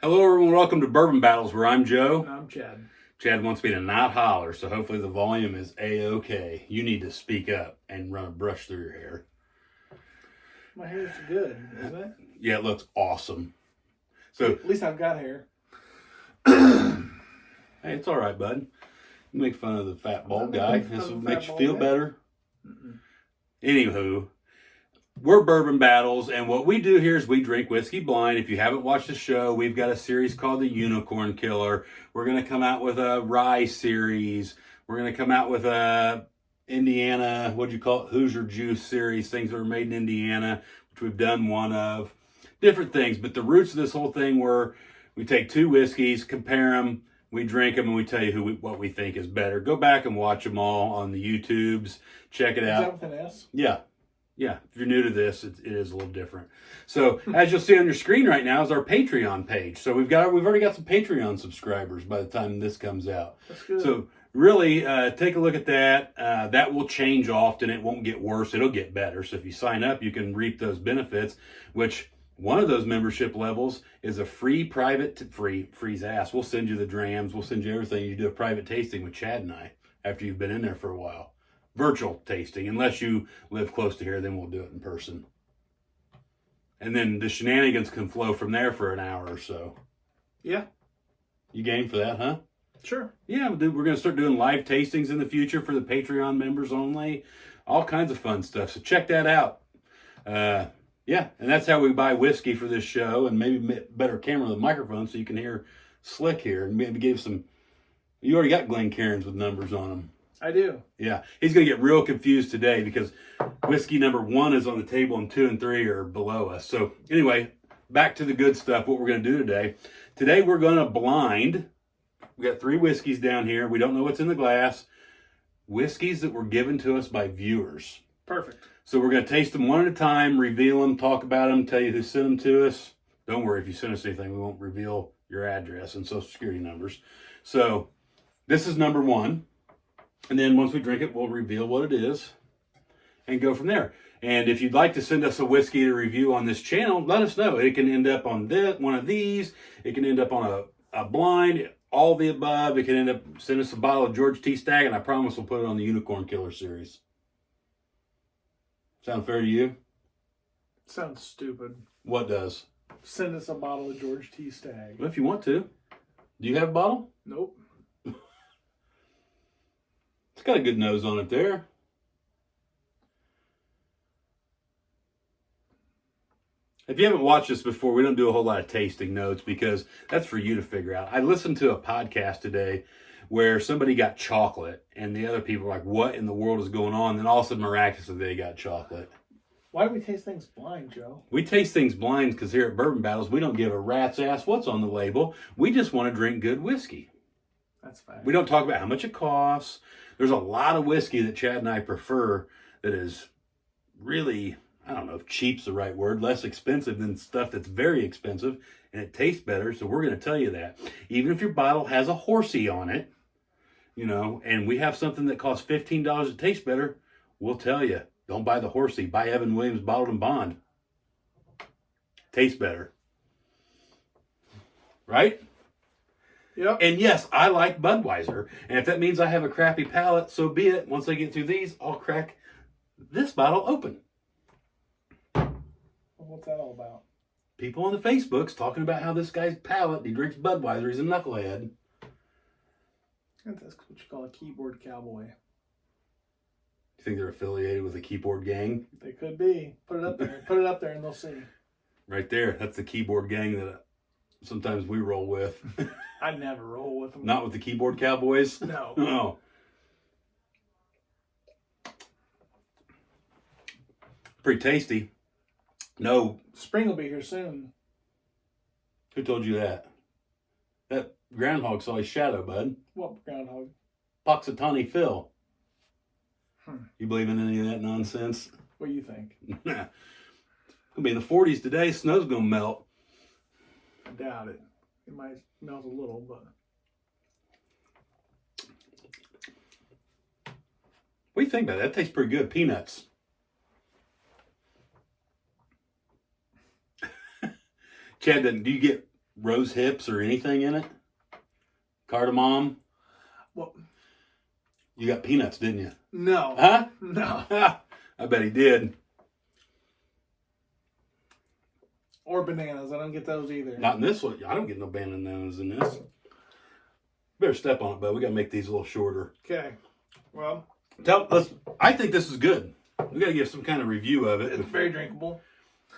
Hello, everyone. Welcome to Bourbon Battles, where I'm Joe. And I'm Chad. Chad wants me to not holler, so hopefully the volume is A-okay. You need to speak up and run a brush through your hair. My hair's good, isn't it? Yeah, it looks awesome. So at least I've got hair. Hey, it's all right, bud. You make fun of the fat bald guy. This will make you feel better. Anywho, we're Bourbon Battles, and what we do here is we drink whiskey blind. If you haven't watched the show, we've got a series called The Unicorn Killer. We're going to come out with a rye series. We're going to come out with a Indiana, what'd you call it, Hoosier Juice series, things that are made in Indiana, which we've done one of. Different things, but the roots of this whole thing were we take two whiskeys, compare them, we drink them, and we tell you what we think is better. Go back and watch them all on the YouTubes. Check it out. Is that with an S? Yeah. Yeah, if you're new to this, it is a little different. So, as you'll see on your screen right now is our Patreon page. So we've already got some Patreon subscribers by the time this comes out. That's good. So really, take a look at that. That will change often. It won't get worse. It'll get better. So if you sign up, you can reap those benefits. Which one of those membership levels is a free private free's ass. We'll send you the drams. We'll send you everything. You do a private tasting with Chad and I after you've been in there for a while. Virtual tasting, unless you live close to here, then we'll do it in person. And then the shenanigans can flow from there for an hour or so. Yeah. You game for that, huh? Sure. Yeah, we're going to start doing live tastings in the future for the Patreon members only. All kinds of fun stuff. So check that out. Yeah, and that's how we buy whiskey for this show, and maybe better camera with a microphone so you can hear Slick here, and maybe give some. You already got Glen Cairns with numbers on them. I do. Yeah, he's going to get real confused today because whiskey number 1 is on the table and 2 and 3 are below us. So anyway, back to the good stuff, what we're going to do today. Today we're going to blind. We got 3 whiskeys down here. We don't know what's in the glass. Whiskeys that were given to us by viewers. Perfect. So we're going to taste them one at a time, reveal them, talk about them, tell you who sent them to us. Don't worry, if you send us anything, we won't reveal your address and social security numbers. So this is number 1. And then once we drink it, we'll reveal what it is and go from there. And if you'd like to send us a whiskey to review on this channel, let us know. It can end up on one of these. It can end up on a blind, all the above. It can end up, send us a bottle of George T. Stagg, and I promise we'll put it on the Unicorn Killer series. Sound fair to you? Sounds stupid. What does? Send us a bottle of George T. Stagg. Well, if you want to. Do you have a bottle? Nope. It's got a good nose on it there. If you haven't watched this before, we don't do a whole lot of tasting notes because that's for you to figure out. I listened to a podcast today where somebody got chocolate and the other people were like, what in the world is going on? And then all of a sudden, miraculously, they got chocolate. Why do we taste things blind, Joe? We taste things blind because here at Bourbon Battles, we don't give a rat's ass what's on the label. We just want to drink good whiskey. That's fine. We don't talk about how much it costs. There's a lot of whiskey that Chad and I prefer that is really, I don't know if cheap's the right word, less expensive than stuff that's very expensive, and it tastes better, so we're going to tell you that. Even if your bottle has a horsey on it, you know, and we have something that costs $15 that tastes better, we'll tell you, don't buy the horsey, buy Evan Williams Bottled and Bond. Tastes better. Right? Yep. And yes, I like Budweiser. And if that means I have a crappy palate, so be it. Once I get through these, I'll crack this bottle open. What's that all about? People on the Facebooks talking about how this guy's palate, he drinks Budweiser, he's a knucklehead. That's what you call a keyboard cowboy. You think they're affiliated with a keyboard gang? They could be. Put it up there. Put it up there and they'll see. Right there. That's the keyboard gang that sometimes we roll with. I never roll with them. Not with the keyboard cowboys? No. No. Pretty tasty. No. Spring will be here soon. Who told you that? That groundhog saw his shadow, bud. What groundhog? Poxitani Phil. You believe in any of that nonsense? What do you think? It's going to be in the 40s today. Snow's going to melt. I doubt it. It might melt a little, but... What do you think about that? That tastes pretty good. Peanuts. Chad, do you get rose hips or anything in it? Cardamom? Well, You got peanuts, didn't you? no. Huh? No. I bet he did. Or bananas. I don't get those either. Not in this one. I don't get no bananas in this. Better step on it, bud. We got to make these a little shorter. Okay. Well, I think this is good. We got to give some kind of review of it. it's very drinkable.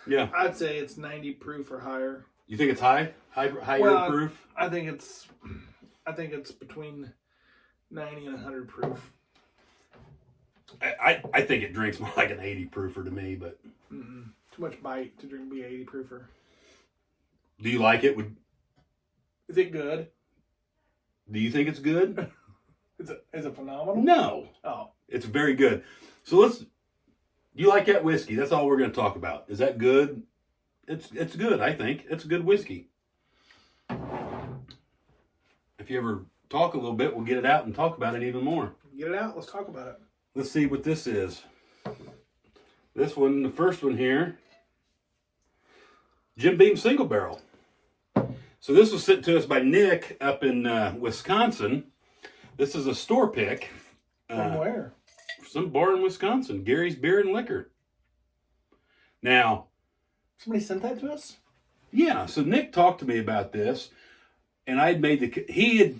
Yeah. I'd say it's 90 proof or higher. You think it's higher Well, proof? I think it's between 90 and 100 proof. I think it drinks more like an 80 proofer to me, but Too much bite to drink be 80 proofer. do you like it? Is it good? Do you think it's good? Is it phenomenal? No. Oh. It's very good. So do you like that whiskey? That's all we're going to talk about. Is that good? It's good, I think. It's a good whiskey. If you ever talk a little bit, we'll get it out and talk about it even more. Get it out. Let's talk about it. Let's see what this is. This one, the first one here, Jim Beam Single Barrel. So this was sent to us by Nick up in Wisconsin. This is a store pick. From where? Some bar in Wisconsin, Gary's Beer and Liquor. Now, Somebody sent that to us? yeah, so Nick talked to me about this, and I had made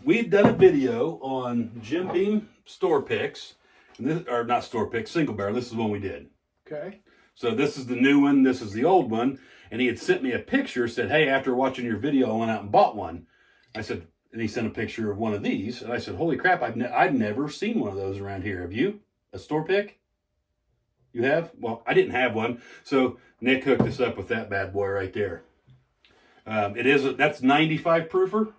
we had done a video on Jim Beam store picks, not store picks, single barrel. This is the one we did. Okay. So this is the new one, this is the old one, and he had sent me a picture, said, hey, after watching your video, I went out and bought one. I said, and he sent a picture of one of these, and I said, holy crap, I'd never seen one of those around here. Have you? A store pick? You have? Well, I didn't have one, so Nick hooked us up with that bad boy right there. That's 95 proofer?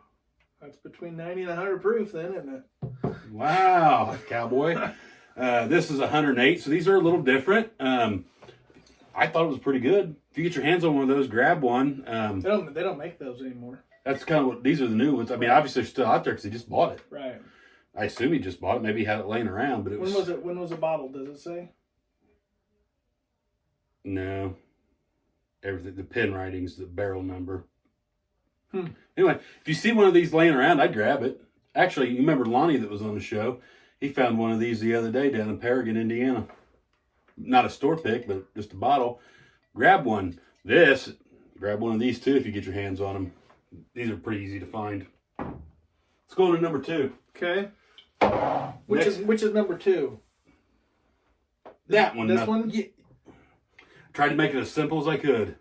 That's between 90 and 100 proof then, isn't it? Wow, cowboy. This is 108, so these are a little different. I thought it was pretty good. If you get your hands on one of those, grab one. They don't make those anymore. That's kind of these are the new ones. I mean, obviously they're still out there because he just bought it. Right. I assume he just bought it. Maybe he had it laying around, but When was it bottled, does it say? No. Everything, the pen writing's the barrel number. Anyway, if you see one of these laying around, I'd grab it. Actually, you remember Lonnie that was on the show? He found one of these the other day down in Paragon, Indiana. Not a store pick, but just a bottle. Grab one. Grab one of these too if you get your hands on them. These are pretty easy to find. Let's go on to number 2. Okay. Which is number 2? That one. This one? Yeah. Tried to make it as simple as I could.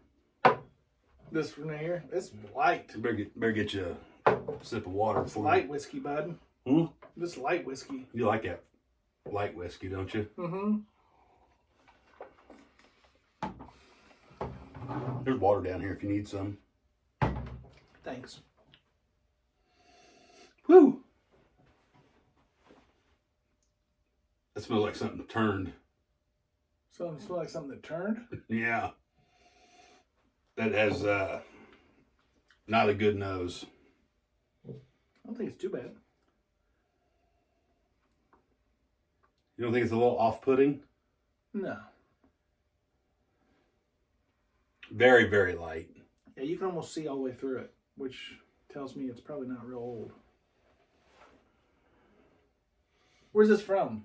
This one right here? It's light. Better get you a sip of water. It's light whiskey, bud. This is light whiskey. You like that light whiskey, don't you? Mm-hmm. There's water down here if you need some. Thanks. Whew. That smells like something turned. So it smells like something that turned? Yeah. That has not a good nose. I don't think it's too bad. You don't think it's a little off-putting? No. Very, very light. Yeah, you can almost see all the way through it, which tells me it's probably not real old. Where's this from?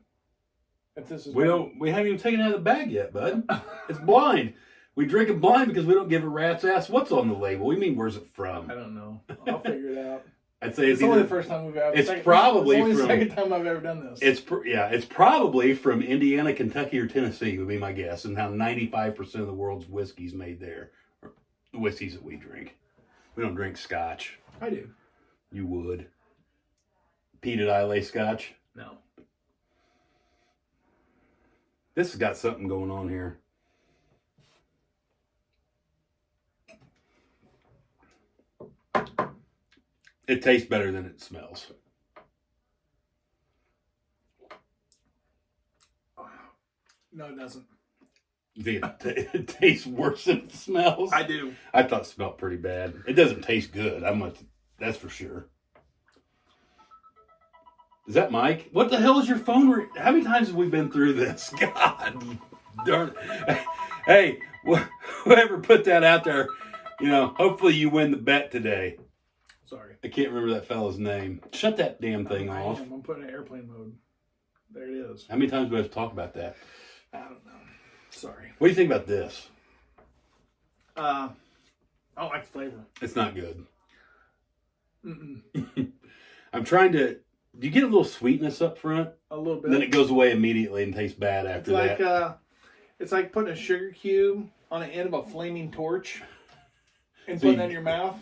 We haven't even taken it out of the bag yet, bud. It's blind. We drink it blind because we don't give a rat's ass what's on the label. We mean, where's it from? I don't know. I'll figure it out. I'd say it's only the first time we've ever. It's probably it's only from. The second time I've ever done this. It's probably from Indiana, Kentucky, or Tennessee would be my guess, and how 95% of the world's whiskey's made there. Or the whiskeys that we drink. We don't drink Scotch. I do. You would. Peated Islay Scotch. No. This has got something going on here. It tastes better than it smells. No, it doesn't. You think it tastes worse than it smells? I do. I thought it smelled pretty bad. It doesn't taste good. That's for sure. Is that Mike? What the hell is your phone? How many times have we been through this? God darn it. Hey, whoever put that out there, You know, hopefully you win the bet today. Sorry. I can't remember that fella's name. Shut that damn thing off. I'm putting it in airplane mode. There it is. How many times do we have to talk about that? I don't know. Sorry. What do you think about this? I don't like the flavor. It's not good. I'm trying to... Do you get a little sweetness up front? A little bit. Then it goes away immediately and tastes bad after that. It's like putting a sugar cube on the end of a flaming torch and putting it in your mouth.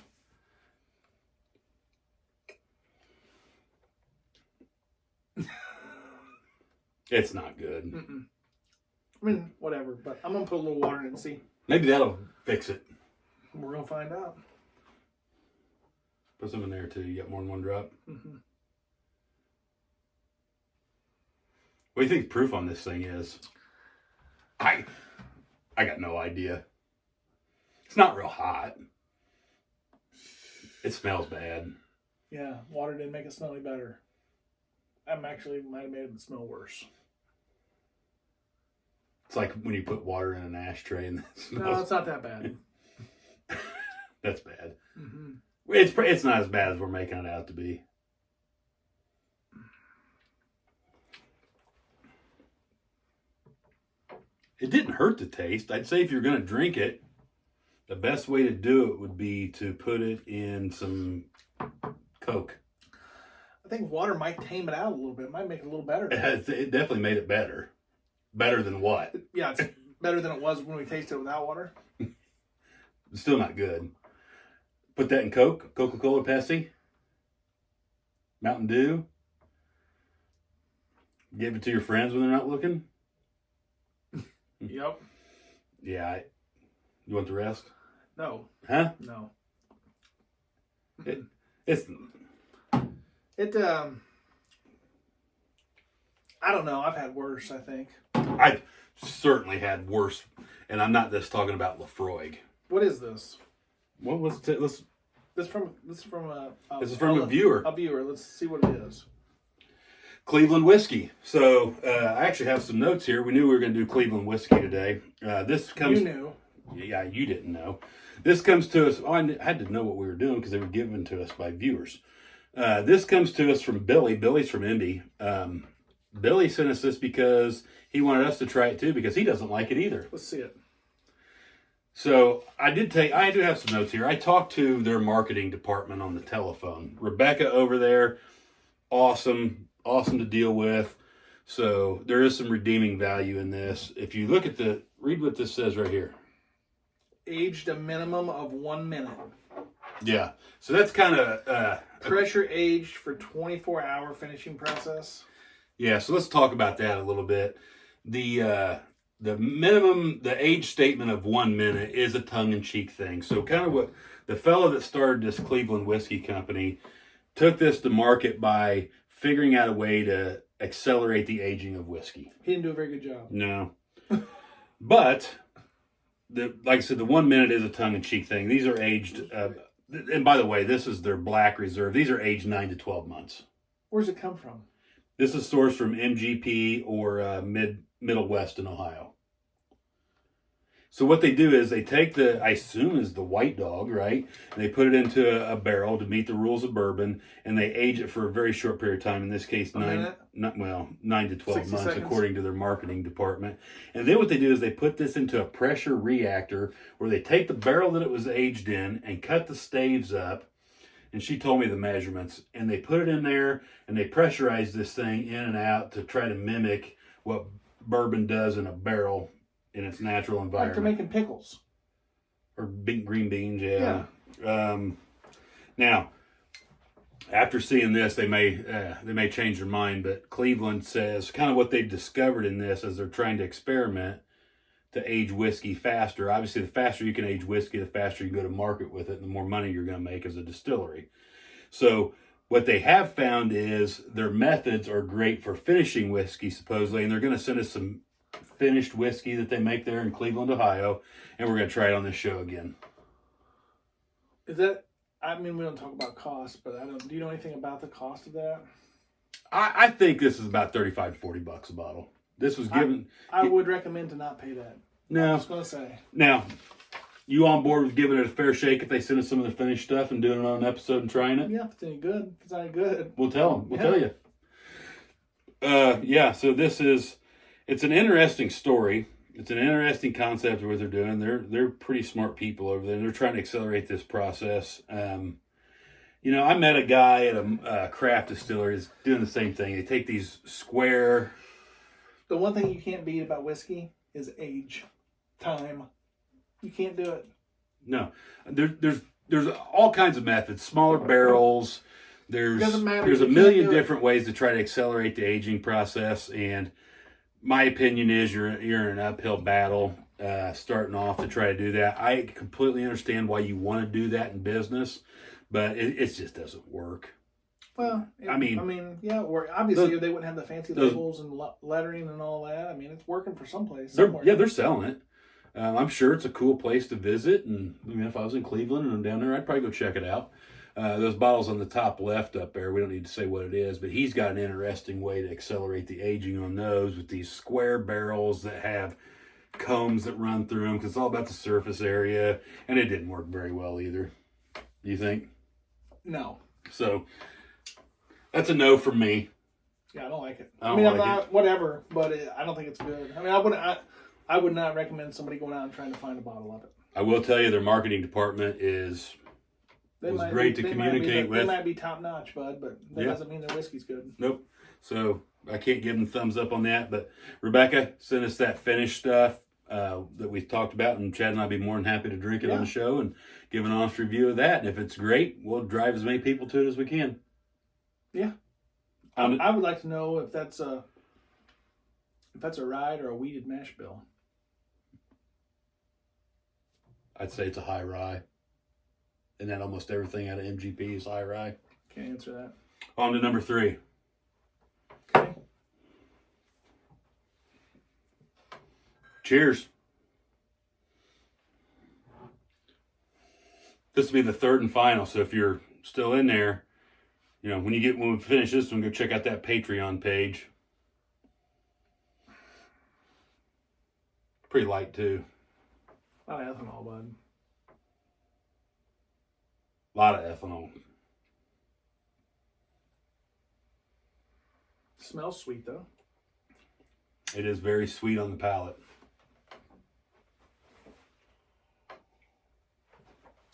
It's not good. I mean, whatever. But I'm going to put a little water in it and see. Maybe that'll fix it. We're going to find out. Put some in there too. You got more than one drop. What do you think the proof on this thing is? I got no idea. It's not real hot. It smells bad. Yeah, water didn't make it smell any better. Actually might have made it smell worse. It's like when you put water in an ashtray and it smells... No, it's not that bad. That's bad. It's not as bad as we're making it out to be. It didn't hurt the taste. I'd say if you're going to drink it, the best way to do it would be to put it in some Coke. I think water might tame it out a little bit. It might make it a little better. It definitely made it better. Better than what? Yeah, it's better than it was when we tasted it without water. It's still not good. Put that in Coke, Coca-Cola, Pepsi, Mountain Dew. Give it to your friends when they're not looking. Yep. Yeah. You want the rest? No. Huh? No. It's... I don't know. I've had worse, I think. I've certainly had worse, and I'm not just talking about Lafroig. What is this? What was it? This is from a viewer. A viewer. Let's see what it is. Cleveland whiskey. So I actually have some notes here. We knew we were going to do Cleveland whiskey today. This comes. You knew. Yeah, you didn't know. This comes to us. Oh, I had to know what we were doing because they were given to us by viewers. This comes to us from Billy. Billy's from Indy. Billy sent us this because he wanted us to try it too because he doesn't like it either. Let's see it. So I do have some notes here. I talked to their marketing department on the telephone. Rebecca over there, awesome to deal with. So there is some redeeming value in this. If you look at read what this says right here. Aged a minimum of 1 minute. Yeah. So that's kind of... pressure aged for 24-hour finishing process. Yeah, so let's talk about that a little bit. The minimum, the age statement of 1 minute is a tongue-in-cheek thing. So kind of what the fellow that started this Cleveland Whiskey Company took this to market by figuring out a way to accelerate the aging of whiskey. He didn't do a very good job. No. But, like I said, the 1 minute is a tongue-in-cheek thing. These are aged, and by the way, this is their Black Reserve. These are aged 9 to 12 months. Where's it come from? This is sourced from MGP or Middle West in Ohio. So what they do is they take I assume is the White Dog, right? And they put it into a barrel to meet the rules of bourbon, and they age it for a very short period of time. In this case, 9 to 12 months, seconds. according to their marketing department. And then what they do is they put this into a pressure reactor where they take the barrel that it was aged in and cut the staves up. And she told me the measurements, and they put it in there and they pressurize this thing in and out to try to mimic what bourbon does in a barrel in its natural environment. Like they're making pickles. Or green beans, yeah. Now, after seeing this, they may change their mind, but Cleveland says kind of what they've discovered in this as they're trying to experiment to age whiskey faster. Obviously, the faster you can age whiskey, the faster you can go to market with it, and the more money you're going to make as a distillery. So what they have found is their methods are great for finishing whiskey, supposedly, and they're going to send us some finished whiskey that they make there in Cleveland, Ohio, and we're going to try it on this show again. Is that... I mean, we don't talk about cost, but do you know anything about the cost of that? I think this is about $35 to $40 a bottle. This was given... I would recommend to not pay that. No. I was going to say. Now, You on board with giving it a fair shake if they send us some of the finished stuff and doing it on an episode and trying it? Yeah, if it's any good. If it's not good, We'll tell them. We'll tell you. So it's an interesting story. It's an interesting concept of what they're doing. They're pretty smart people over there. They're trying to accelerate this process. You know, I met a guy at a craft distillery that's doing the same thing. They take these square. The one thing you can't beat about whiskey is age, time. You can't do it. No, there's all kinds of methods. Smaller barrels. Doesn't matter. There's a You million can't do it. different ways to try to accelerate the aging process, and my opinion is you're in an uphill battle starting off to try to do that. I completely understand why you want to do that in business, but it just doesn't work. Well, I mean, yeah. Or obviously they wouldn't have the fancy labels and lettering and all that. I mean, it's working for someplace. They're selling it. I'm sure it's a cool place to visit, and I mean, if I was in Cleveland and I'm down there, I'd probably go check it out. Those bottles on the top left up there, we don't need to say what it is, but he's got an interesting way to accelerate the aging on those with these square barrels that have combs that run through them, because it's all about the surface area, and it didn't work very well either. You think? No. So that's a no from me. Yeah, I don't like it. I I'm like not whatever, but I don't think it's good. I mean, I would not recommend somebody going out and trying to find a bottle of it. I will tell you, their marketing department was great to communicate with. They might be top notch, bud, but that doesn't mean their whiskey's good. Nope. So I can't give them thumbs up on that. But Rebecca sent us that finished stuff that we talked about, and Chad and I'd be more than happy to drink it on the show and give an honest review of that. And if it's great, we'll drive as many people to it as we can. Yeah. I would like to know if that's a rye or a wheated mash bill. I'd say it's a high rye. And that almost everything out of MGP is high rye. Can't answer that. On to number 3. Okay. Cheers. This will be the third and final, so if you're still in there, you know, when we finish this one, go check out that Patreon page. Pretty light too. A lot of ethanol, bud. A lot of ethanol. Smells sweet though. It is very sweet on the palate.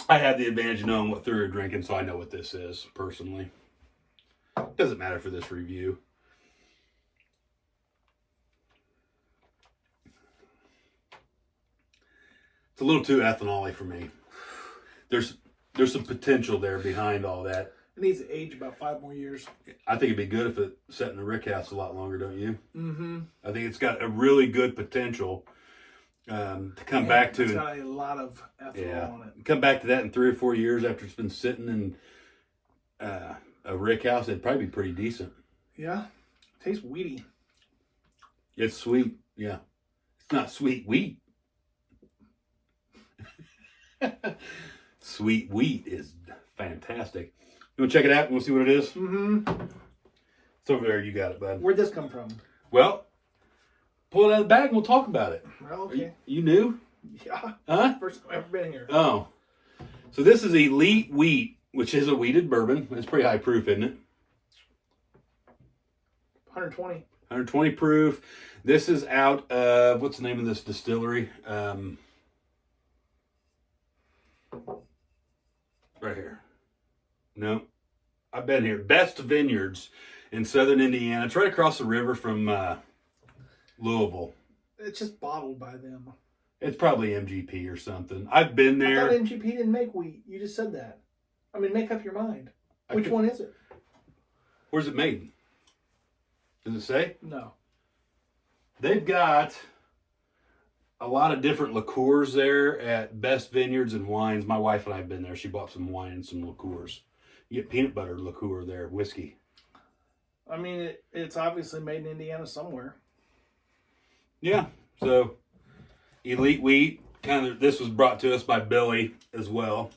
I have the advantage of knowing what they're drinking, so I know what this is personally. Doesn't matter for this review. It's a little too ethanol-y for me. There's some potential there behind all that. It needs to age about 5 more years. I think it'd be good if it sat in the rick house a lot longer, don't you? Mm-hmm. I think it's got a really good potential to come back to. It's got a lot of ethanol on it. Come back to that in 3 or 4 years after it's been sitting in a rick house, it'd probably be pretty decent. Yeah. Tastes weedy. It's sweet. Yeah. It's not sweet wheat. Sweet wheat is fantastic. You want to check it out? You want to see what it is? Mm-hmm. It's over there. You got it, bud. Where'd this come from? Well, pull it out of the bag and we'll talk about it. Well, okay. You knew? Yeah. Huh? First time I've ever been here. Oh. So this is Elite Wheat, which is a wheated bourbon. It's pretty high proof, isn't it? 120. 120 proof. This is out of, what's the name of this distillery? Right here. No. I've been here. Best Vineyards in southern Indiana. It's right across the river from Louisville. It's just bottled by them. It's probably MGP or something. I've been there. I thought MGP didn't make wheat. You just said that. I mean, make up your mind. Which one is it? Where's it made? Does it say? No. They've got a lot of different liqueurs there at Best Vineyards and Wines. My wife and I have been there. She bought some wine and some liqueurs. You get peanut butter liqueur there, whiskey. I mean, it's obviously made in Indiana somewhere. Yeah. So, Elite Wheat. This was brought to us by Billy as well.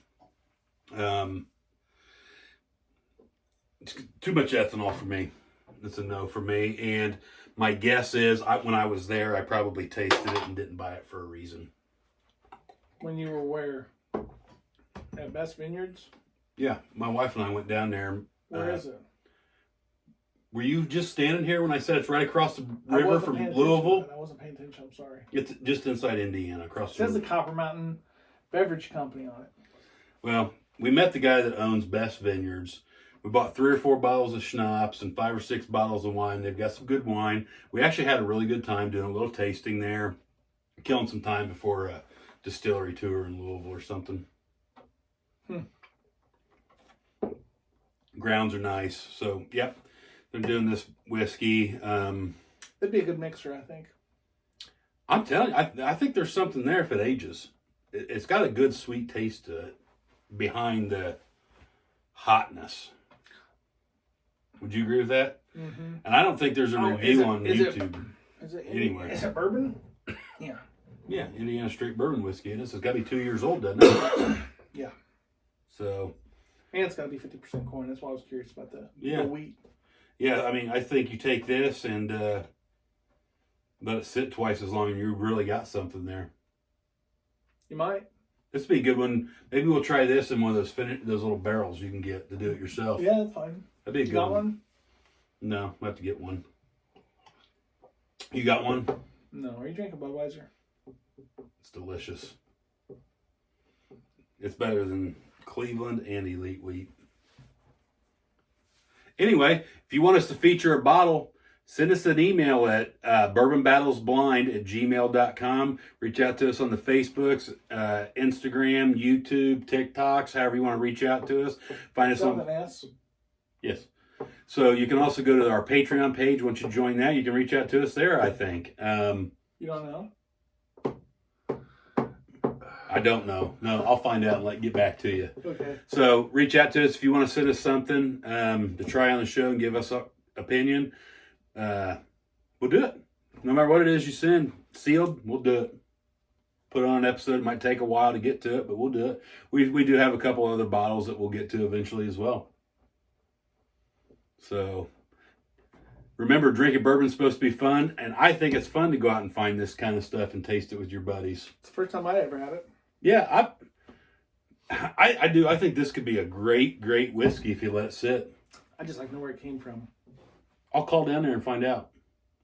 It's too much ethanol for me. It's a no for me. And my guess is, when I was there, I probably tasted it and didn't buy it for a reason. when you were where? At Best Vineyards? Yeah, my wife and I went down there. Where is it? Were you just standing here when I said it's right across the I river wasn't from paying attention Louisville? to that. I wasn't paying attention. I'm sorry. It's just inside Indiana, across It the says the river. Copper Mountain Beverage Company on it. Well, we met the guy that owns Best Vineyards. We bought 3 or 4 bottles of schnapps and 5 or 6 bottles of wine. They've got some good wine. We actually had a really good time doing a little tasting there, killing some time before a distillery tour in Louisville or something. Grounds are nice. So, yep, they're doing this whiskey. It'd be a good mixer, I think. I'm telling you, I think there's something there if it ages. It's got a good sweet taste to it behind the hotness. Would you agree with that? Mm-hmm. And I don't think there's a review on YouTube. Is it Anyway. Is it bourbon? Yeah. Yeah, Indiana Straight Bourbon Whiskey. It's got to be 2 years old, doesn't it? Yeah. So. And it's got to be 50% corn. That's why I was curious about the wheat. Yeah, I mean, I think you take this and let it sit twice as long and you really got something there. You might. This would be a good one. Maybe we'll try this in one of those little barrels you can get to do it yourself. Yeah, that's fine. That'd be a You good got one? No, I have to get one. You got one? No. Are you drinking Budweiser? It's delicious. It's better than Cleveland and Elite Wheat. Anyway, if you want us to feature a bottle, send us an email at bourbonbattlesblind@gmail.com. Reach out to us on the Facebooks, Instagram, YouTube, TikToks, however you want to reach out to us. Find us on... Yes. So you can also go to our Patreon page. Once you join that, you can reach out to us there, I think. You don't know? I don't know. No, I'll find out and get back to you. Okay. So reach out to us if you want to send us something to try on the show and give us an opinion. We'll do it. No matter what it is you send, sealed, we'll do it. Put it on an episode. It might take a while to get to it, but we'll do it. We do have a couple other bottles that we'll get to eventually as well. So remember, drinking bourbon's supposed to be fun, and I think it's fun to go out and find this kind of stuff and taste it with your buddies. It's the first time I ever had it. Yeah, I do. I think this could be a great whiskey if you let it sit. I just like to know where it came from. I'll call down there and find out.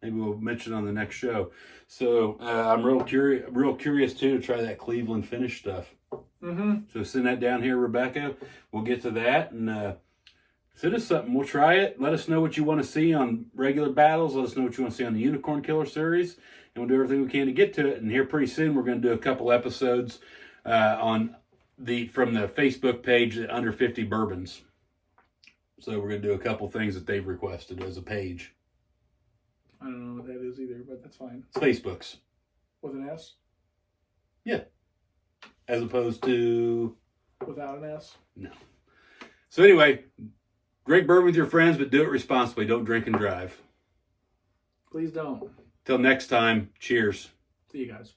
Maybe we'll mention it on the next show. So I'm real curious too to try that Cleveland finish stuff. Mm-hmm. So send that down here, Rebecca. We'll get to that and send us something. We'll try it. Let us know what you want to see on regular battles. Let us know what you want to see on the Unicorn Killer series, and we'll do everything we can to get to it. And here pretty soon we're going to do a couple episodes from the Facebook page, the Under 50 Bourbons. So we're going to do a couple things that they've requested as a page. I don't know what that is either, but that's fine. It's Facebook's. With an S? Yeah. As opposed to... Without an S? No. So anyway, drink bourbon with your friends, but do it responsibly. Don't drink and drive. Please don't. Till next time, cheers. See you guys.